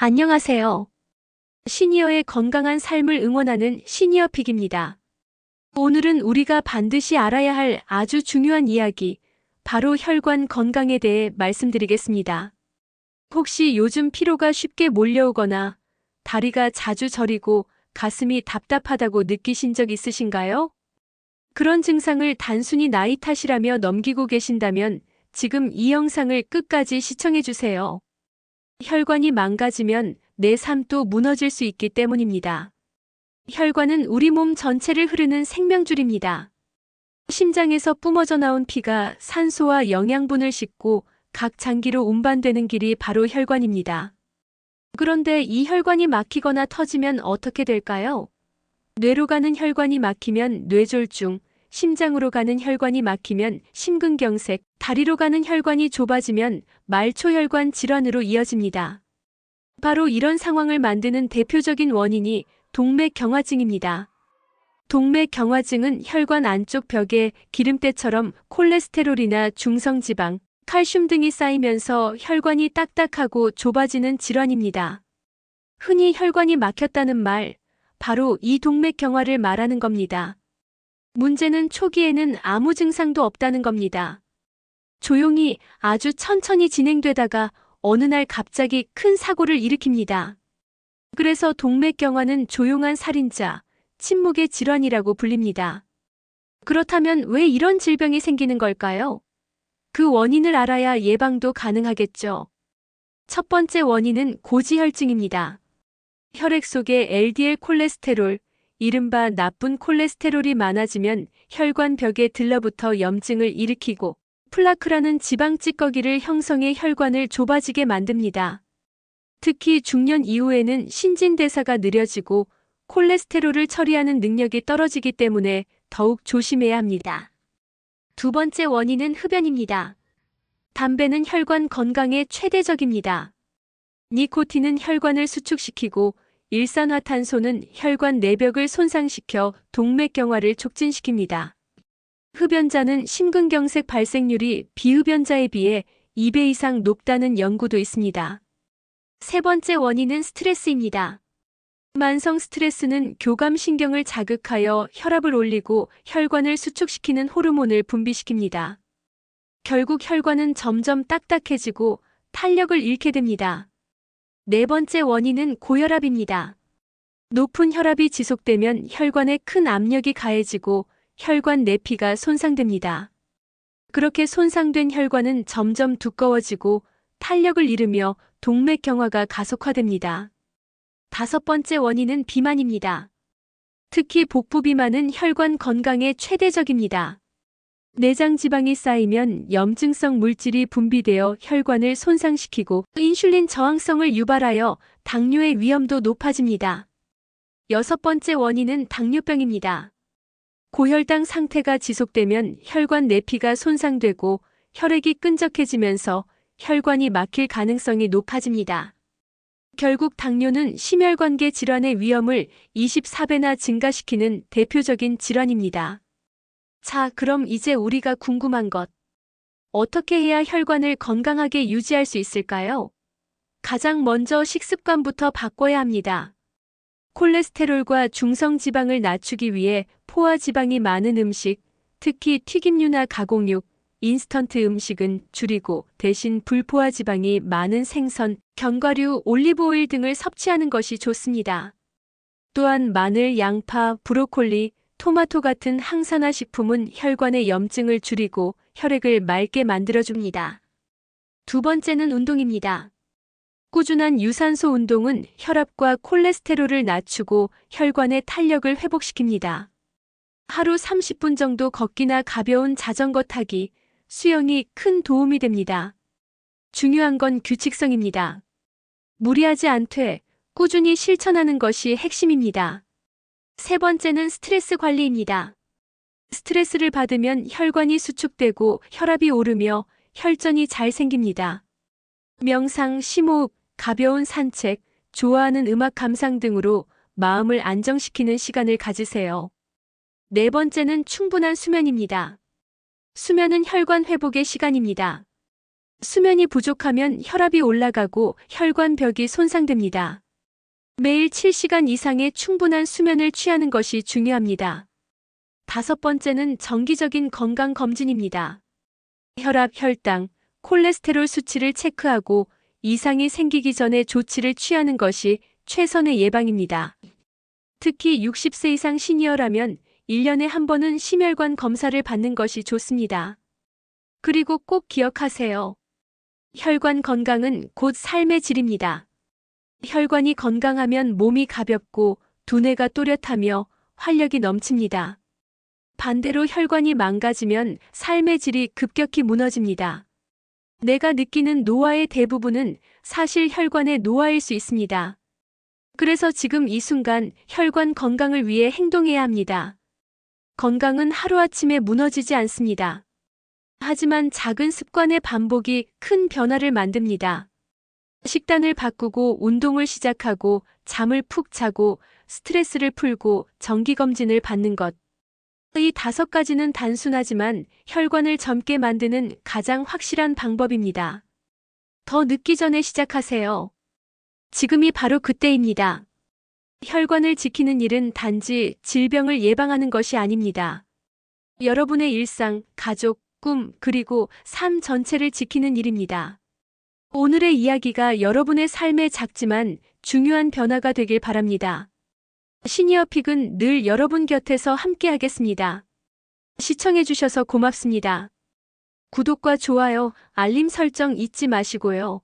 안녕하세요. 시니어의 건강한 삶을 응원하는 시니어픽입니다. 오늘은 우리가 반드시 알아야 할 아주 중요한 이야기, 바로 혈관 건강에 대해 말씀드리겠습니다. 혹시 요즘 피로가 쉽게 몰려오거나 다리가 자주 저리고 가슴이 답답하다고 느끼신 적 있으신가요? 그런 증상을 단순히 나이 탓이라며 넘기고 계신다면 지금 이 영상을 끝까지 시청해 주세요. 혈관이 망가지면 내 삶도 무너질 수 있기 때문입니다. 혈관은 우리 몸 전체를 흐르는 생명줄입니다. 심장에서 뿜어져 나온 피가 산소와 영양분을 싣고 각 장기로 운반되는 길이 바로 혈관입니다. 그런데 이 혈관이 막히거나 터지면 어떻게 될까요? 뇌로 가는 혈관이 막히면 뇌졸중, 심장으로 가는 혈관이 막히면 심근경색, 다리로 가는 혈관이 좁아지면 말초혈관 질환으로 이어집니다. 바로 이런 상황을 만드는 대표적인 원인이 동맥경화증입니다. 동맥경화증은 혈관 안쪽 벽에 기름때처럼 콜레스테롤이나 중성지방, 칼슘 등이 쌓이면서 혈관이 딱딱하고 좁아지는 질환입니다. 흔히 혈관이 막혔다는 말, 바로 이 동맥경화를 말하는 겁니다. 문제는 초기에는 아무 증상도 없다는 겁니다. 조용히 아주 천천히 진행되다가 어느 날 갑자기 큰 사고를 일으킵니다. 그래서 동맥경화는 조용한 살인자, 침묵의 질환이라고 불립니다. 그렇다면 왜 이런 질병이 생기는 걸까요? 그 원인을 알아야 예방도 가능하겠죠. 첫 번째 원인은 고지혈증입니다. 혈액 속에 LDL 콜레스테롤, 이른바 나쁜 콜레스테롤이 많아지면 혈관 벽에 들러붙어 염증을 일으키고 플라크라는 지방 찌꺼기를 형성해 혈관을 좁아지게 만듭니다. 특히 중년 이후에는 신진대사가 느려지고 콜레스테롤을 처리하는 능력이 떨어지기 때문에 더욱 조심해야 합니다. 두 번째 원인은 흡연입니다. 담배는 혈관 건강에 최대적입니다. 니코틴은 혈관을 수축시키고 일산화탄소는 혈관 내벽을 손상시켜 동맥경화를 촉진시킵니다. 흡연자는 심근경색 발생률이 비흡연자에 비해 2배 이상 높다는 연구도 있습니다. 세 번째 원인은 스트레스입니다. 만성 스트레스는 교감신경을 자극하여 혈압을 올리고 혈관을 수축시키는 호르몬을 분비시킵니다. 결국 혈관은 점점 딱딱해지고 탄력을 잃게 됩니다. 네 번째 원인은 고혈압입니다. 높은 혈압이 지속되면 혈관에 큰 압력이 가해지고 혈관 내피가 손상됩니다. 그렇게 손상된 혈관은 점점 두꺼워지고 탄력을 잃으며 동맥경화가 가속화됩니다. 다섯 번째 원인은 비만입니다. 특히 복부 비만은 혈관 건강에 최대적입니다. 내장 지방이 쌓이면 염증성 물질이 분비되어 혈관을 손상시키고 인슐린 저항성을 유발하여 당뇨의 위험도 높아집니다. 여섯 번째 원인은 당뇨병입니다. 고혈당 상태가 지속되면 혈관 내피가 손상되고 혈액이 끈적해지면서 혈관이 막힐 가능성이 높아집니다. 결국 당뇨는 심혈관계 질환의 위험을 24배나 증가시키는 대표적인 질환입니다. 자, 그럼 이제 우리가 궁금한 것. 어떻게 해야 혈관을 건강하게 유지할 수 있을까요? 가장 먼저 식습관부터 바꿔야 합니다. 콜레스테롤과 중성지방을 낮추기 위해 포화지방이 많은 음식, 특히 튀김류나 가공육, 인스턴트 음식은 줄이고 대신 불포화지방이 많은 생선, 견과류, 올리브오일 등을 섭취하는 것이 좋습니다. 또한 마늘, 양파, 브로콜리, 토마토 같은 항산화 식품은 혈관의 염증을 줄이고 혈액을 맑게 만들어줍니다. 두 번째는 운동입니다. 꾸준한 유산소 운동은 혈압과 콜레스테롤을 낮추고 혈관의 탄력을 회복시킵니다. 하루 30분 정도 걷기나 가벼운 자전거 타기, 수영이 큰 도움이 됩니다. 중요한 건 규칙성입니다. 무리하지 않되 꾸준히 실천하는 것이 핵심입니다. 세 번째는 스트레스 관리입니다. 스트레스를 받으면 혈관이 수축되고 혈압이 오르며 혈전이 잘 생깁니다. 명상, 심호흡, 가벼운 산책, 좋아하는 음악 감상 등으로 마음을 안정시키는 시간을 가지세요. 네 번째는 충분한 수면입니다. 수면은 혈관 회복의 시간입니다. 수면이 부족하면 혈압이 올라가고 혈관벽이 손상됩니다. 매일 7시간 이상의 충분한 수면을 취하는 것이 중요합니다. 다섯 번째는 정기적인 건강 검진입니다. 혈압, 혈당, 콜레스테롤 수치를 체크하고 이상이 생기기 전에 조치를 취하는 것이 최선의 예방입니다. 특히 60세 이상 시니어라면 1년에 한 번은 심혈관 검사를 받는 것이 좋습니다. 그리고 꼭 기억하세요. 혈관 건강은 곧 삶의 질입니다. 혈관이 건강하면 몸이 가볍고 두뇌가 또렷하며 활력이 넘칩니다. 반대로 혈관이 망가지면 삶의 질이 급격히 무너집니다. 내가 느끼는 노화의 대부분은 사실 혈관의 노화일 수 있습니다. 그래서 지금 이 순간 혈관 건강을 위해 행동해야 합니다. 건강은 하루아침에 무너지지 않습니다. 하지만 작은 습관의 반복이 큰 변화를 만듭니다. 식단을 바꾸고 운동을 시작하고 잠을 푹 자고 스트레스를 풀고 정기검진을 받는 것. 이 5가지는 단순하지만 혈관을 젊게 만드는 가장 확실한 방법입니다. 더 늦기 전에 시작하세요. 지금이 바로 그때입니다. 혈관을 지키는 일은 단지 질병을 예방하는 것이 아닙니다. 여러분의 일상, 가족, 꿈, 그리고 삶 전체를 지키는 일입니다. 오늘의 이야기가 여러분의 삶에 작지만 중요한 변화가 되길 바랍니다. 시니어픽은 늘 여러분 곁에서 함께하겠습니다. 시청해주셔서 고맙습니다. 구독과 좋아요, 알림 설정 잊지 마시고요.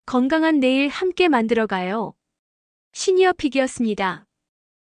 건강한 내일 함께 만들어가요. 시니어픽이었습니다.